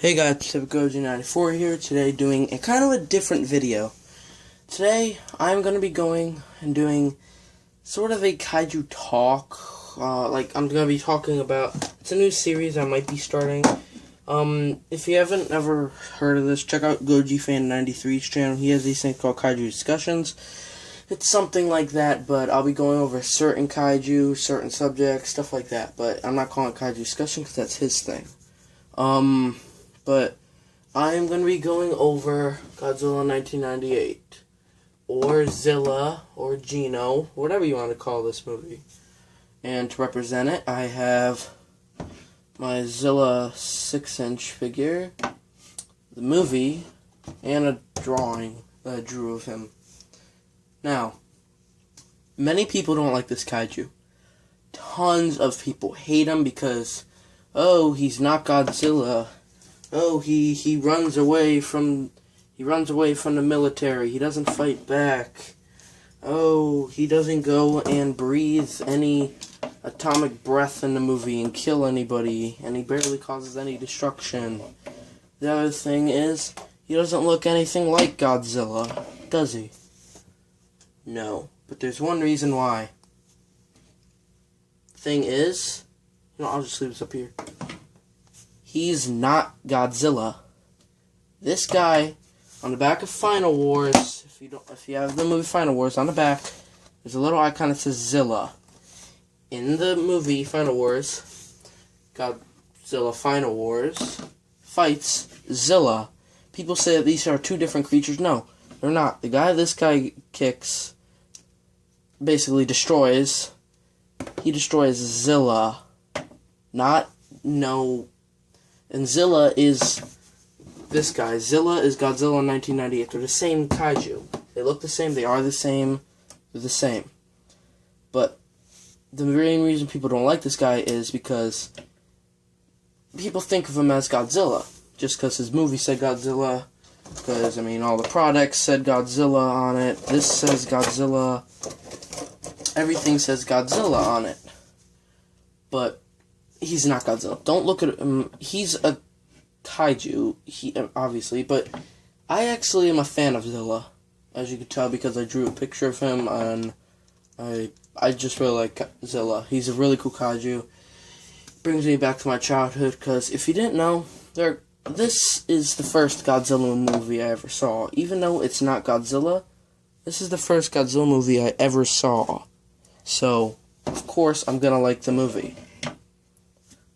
Hey guys, Kaiju94 here, today doing a kind of a different video. Today, I'm going to be going and doing sort of a kaiju talk. I'm going to be talking about, it's a new series I might be starting. If you haven't ever heard of this, check out GojiFan93's channel. He has these things called Kaiju Discussions. It's something like that, but I'll be going over certain kaiju, certain subjects, stuff like that. But I'm not calling it Kaiju Discussion because that's his thing. But I am going to be going over Godzilla 1998, or Zilla, or Gino, whatever you want to call this movie. And to represent it, I have my Zilla 6-inch figure, the movie, and a drawing that I drew of him. Now, many people don't like this kaiju. Tons of people hate him because, oh, he's not Godzilla. Oh, he runs away from the military. He doesn't fight back. Oh, he doesn't go and breathe any atomic breath in the movie and kill anybody, and he barely causes any destruction. The other thing is, he doesn't look anything like Godzilla, does he? No, but there's one reason why. Thing is, I'll just leave this up here. He's not Godzilla. This guy, on the back of Final Wars, if you have the movie Final Wars, on the back, there's a little icon that says Zilla. In the movie Final Wars, Godzilla Final Wars fights Zilla. People say that these are two different creatures. No, they're not. The guy this guy kicks basically destroys. He destroys Zilla. And Zilla is this guy. Zilla is Godzilla in 1998. They're the same kaiju. They look the same. They are the same. They're the same. But the main reason people don't like this guy is because people think of him as Godzilla. Just because his movie said Godzilla. Because, all the products said Godzilla on it. This says Godzilla. Everything says Godzilla on it. But he's not Godzilla. Don't look at him. He's a kaiju, obviously, but I actually am a fan of Zilla, as you can tell because I drew a picture of him, and I just really like Zilla. He's a really cool kaiju. Brings me back to my childhood, because if you didn't know, this is the first Godzilla movie I ever saw. Even though it's not Godzilla, this is the first Godzilla movie I ever saw. So, of course, I'm gonna like the movie.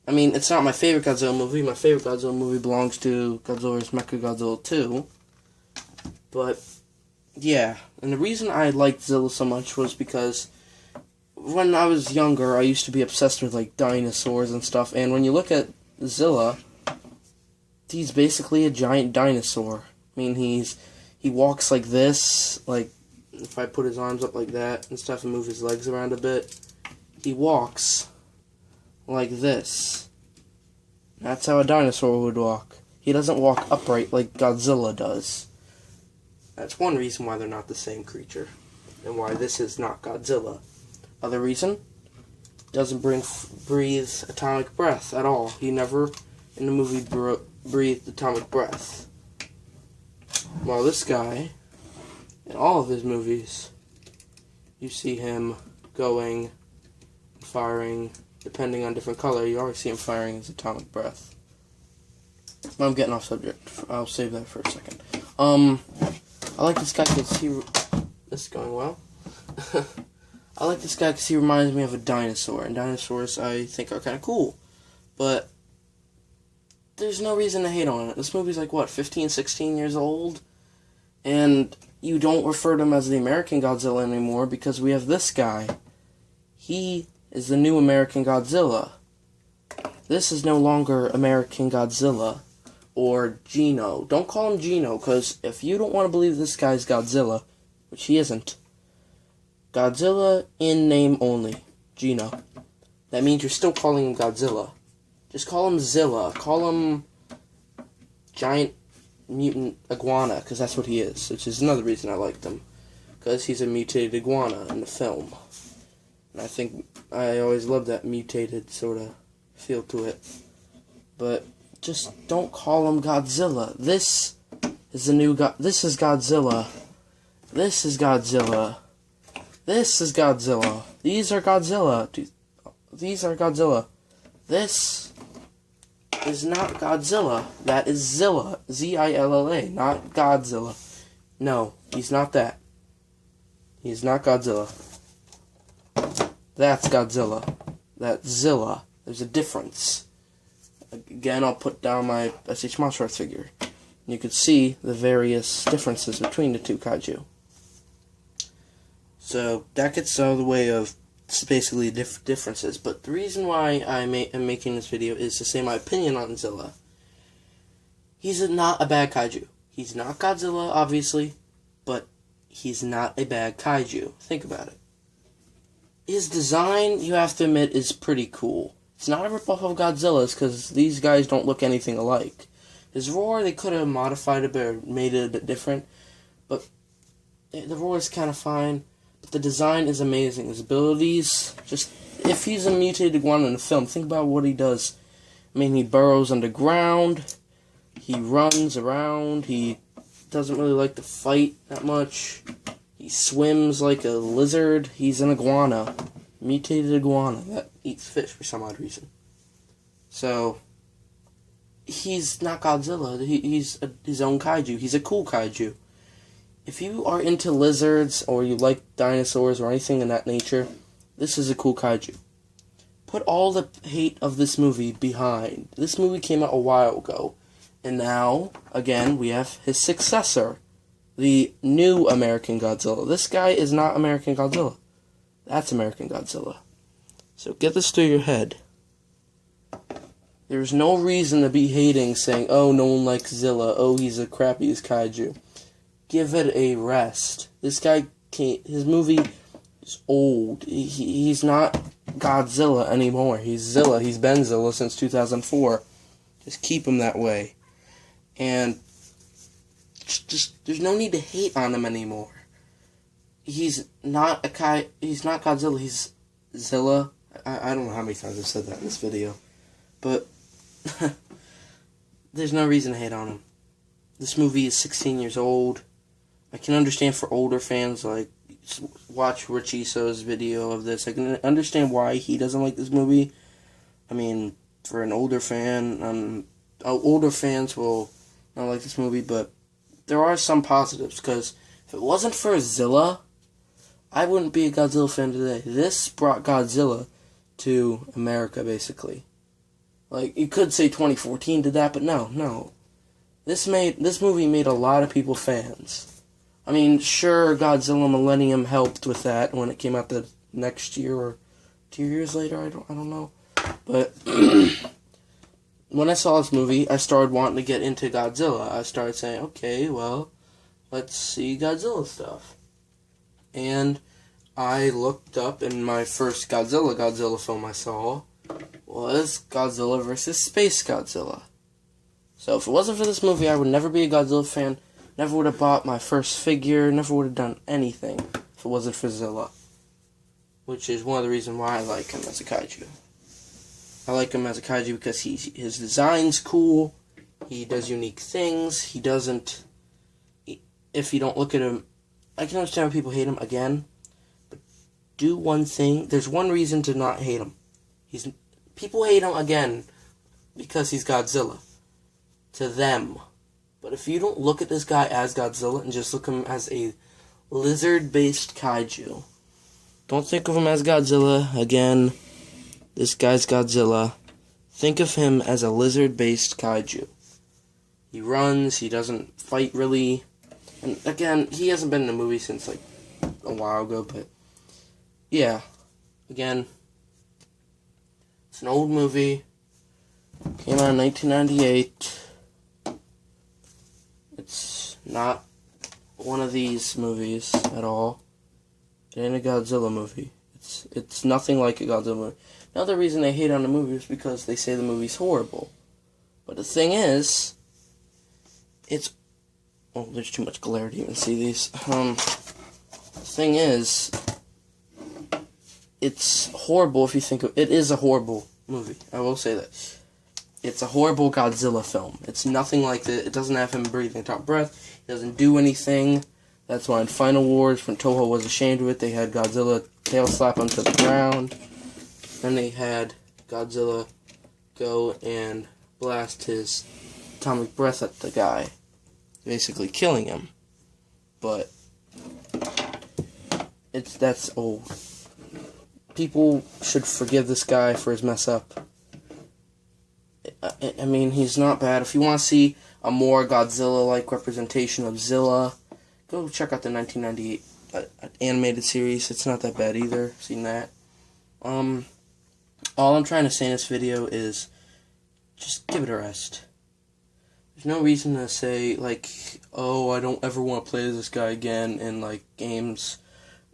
It's not my favorite Godzilla movie. My favorite Godzilla movie belongs to Godzilla vs. Mechagodzilla 2. But, yeah. And the reason I liked Zilla so much was because when I was younger, I used to be obsessed with, dinosaurs and stuff. And when you look at Zilla, he's basically a giant dinosaur. He walks like this. If I put his arms up like that and stuff and move his legs around a bit, he walks like this. That's how a dinosaur would walk. He doesn't walk upright like Godzilla does. That's one reason why they're not the same creature, and why this is not Godzilla. Other reason, doesn't breathe atomic breath at all. He never, in the movie, breathed atomic breath. While this guy, in all of his movies, you see him going, firing. Depending on different color, you always see him firing his atomic breath. But I'm getting off subject. I'll save that for a second. I like this guy because this is going well. I like this guy because he reminds me of a dinosaur. And dinosaurs, I think, are kind of cool. But there's no reason to hate on it. This movie's 15, 16 years old? And you don't refer to him as the American Godzilla anymore because we have this guy. He is the new American Godzilla. This is no longer American Godzilla or Gino. Don't call him Gino, because if you don't want to believe this guy's Godzilla, which he isn't, Godzilla in name only, Gino. That means you're still calling him Godzilla. Just call him Zilla. Call him Giant Mutant Iguana, because that's what he is, which is another reason I liked him, because he's a mutated iguana in the film. And I think I always loved that mutated sort of feel to it. But just don't call him Godzilla. This is the new this is Godzilla. This is Godzilla. This is Godzilla. These are Godzilla. These are Godzilla. This is not Godzilla. That is Zilla. Zilla, not Godzilla. No, he's not that. He's not Godzilla. That's Godzilla. That's Zilla. There's a difference. Again, I'll put down my SH Monster figure. You can see the various differences between the two kaiju. So, that gets out of the way of basically differences. But the reason why I'm making this video is to say my opinion on Zilla. He's not a bad kaiju. He's not Godzilla, obviously, but he's not a bad kaiju. Think about it. His design, you have to admit, is pretty cool. It's not a ripoff of Godzilla's, because these guys don't look anything alike. His roar, they could have modified it or made it a bit different, but the roar is kind of fine. But the design is amazing. His abilities, just, if he's a mutated iguana in the film, think about what he does. I mean, he burrows underground, he runs around, he doesn't really like to fight that much. He swims like a lizard. He's an iguana. Mutated iguana that eats fish for some odd reason. So, he's not Godzilla. He's his own kaiju. He's a cool kaiju. If you are into lizards, or you like dinosaurs, or anything in that nature, this is a cool kaiju. Put all the hate of this movie behind. This movie came out a while ago. And now, again, we have his successor. The new American Godzilla. This guy is not American Godzilla. That's American Godzilla. So get this through your head. There's no reason to be hating, saying, oh, no one likes Zilla. Oh, he's the crappiest kaiju. Give it a rest. This guy can't... His movie is old. He's not Godzilla anymore. He's Zilla. He's been Zilla since 2004. Just keep him that way. And... Just there's no need to hate on him anymore. He's not Godzilla, he's Zilla. I don't know how many times I've said that in this video. But there's no reason to hate on him. This movie is 16 years old. I can understand for older fans, like, watch Richiso's video of this. I can understand why he doesn't like this movie. I mean, for an older fan, older fans will not like this movie, but there are some positives, because if it wasn't for Zilla, I wouldn't be a Godzilla fan today. This brought Godzilla to America, basically. Like, you could say 2014 did that, but no. This movie made a lot of people fans. I mean, sure, Godzilla Millennium helped with that when it came out the next year, or 2 years later, I don't know. But when I saw this movie, I started wanting to get into Godzilla. I started saying, okay, well, let's see Godzilla stuff. And I looked up, and my first Godzilla film I saw was Godzilla vs. Space Godzilla. So if it wasn't for this movie, I would never be a Godzilla fan, never would have bought my first figure, never would have done anything if it wasn't for Zilla. Which is one of the reasons why I like him as a kaiju. I like him as a kaiju because his design's cool, he does unique things, he doesn't... If you don't look at him... I can understand when people hate him, again, but do one thing. There's one reason to not hate him. People hate him, again, because he's Godzilla. To them. But if you don't look at this guy as Godzilla and just look at him as a lizard-based kaiju, don't think of him as Godzilla, again... This guy's Godzilla. Think of him as a lizard-based kaiju. He runs, he doesn't fight really. And again, he hasn't been in a movie since like a while ago, but yeah. Again, it's an old movie. Came out in 1998. It's not one of these movies at all. It ain't a Godzilla movie. It's nothing like a Godzilla movie. Another reason they hate on the movie is because they say the movie's horrible. But the thing is, it's... Oh, there's too much glare to even see these. The thing is, it's horrible if you think of... It is a horrible movie. I will say that. It's a horrible Godzilla film. It's nothing like that. It doesn't have him breathing top breath. He doesn't do anything. That's why in Final Wars, when Toho was ashamed of it, they had Godzilla tail slap him to the ground. Then they had Godzilla go and blast his atomic breath at the guy, basically killing him. But that's old. People should forgive this guy for his mess up. I mean, he's not bad. If you want to see a more Godzilla-like representation of Zilla, go check out the 1998 animated series. It's not that bad either. Seen that. All I'm trying to say in this video is just give it a rest. There's no reason to say, like, oh, I don't ever want to play this guy again in, like, games,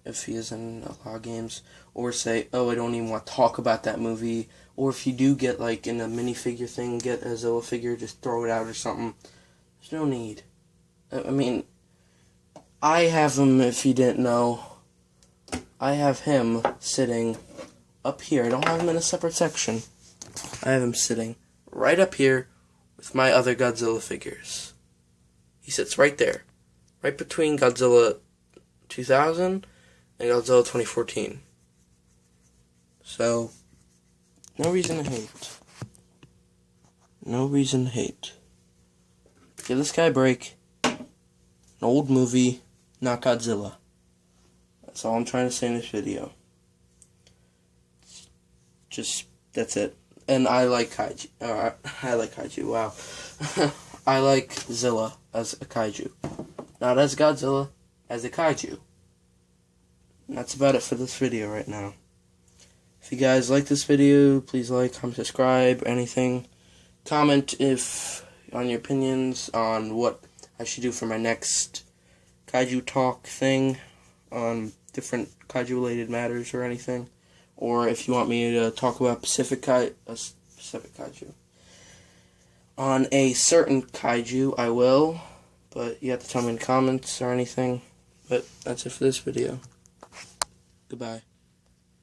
if he is in a lot of games, or say, oh, I don't even want to talk about that movie, or if you do get, like, in a minifigure thing, get a Zilla figure, just throw it out or something. There's no need. I mean, I have him, if you didn't know, I have him sitting up here. I don't have him in a separate section. I have him sitting right up here with my other Godzilla figures. He sits right there, right between Godzilla 2000 and Godzilla 2014. So, no reason to hate. No reason to hate. Give this guy a break. An old movie, not Godzilla. That's all I'm trying to say in this video. Just, that's it. And I like Kaiju. I like Kaiju, wow. I like Zilla as a Kaiju. Not as Godzilla, as a Kaiju. And that's about it for this video right now. If you guys like this video, please like, comment, subscribe, anything. Comment on your opinions on what I should do for my next Kaiju talk thing on different Kaiju related matters or anything. Or if you want me to talk about specific Kaiju. On a certain Kaiju, I will. But you have to tell me in the comments or anything. But that's it for this video. Goodbye.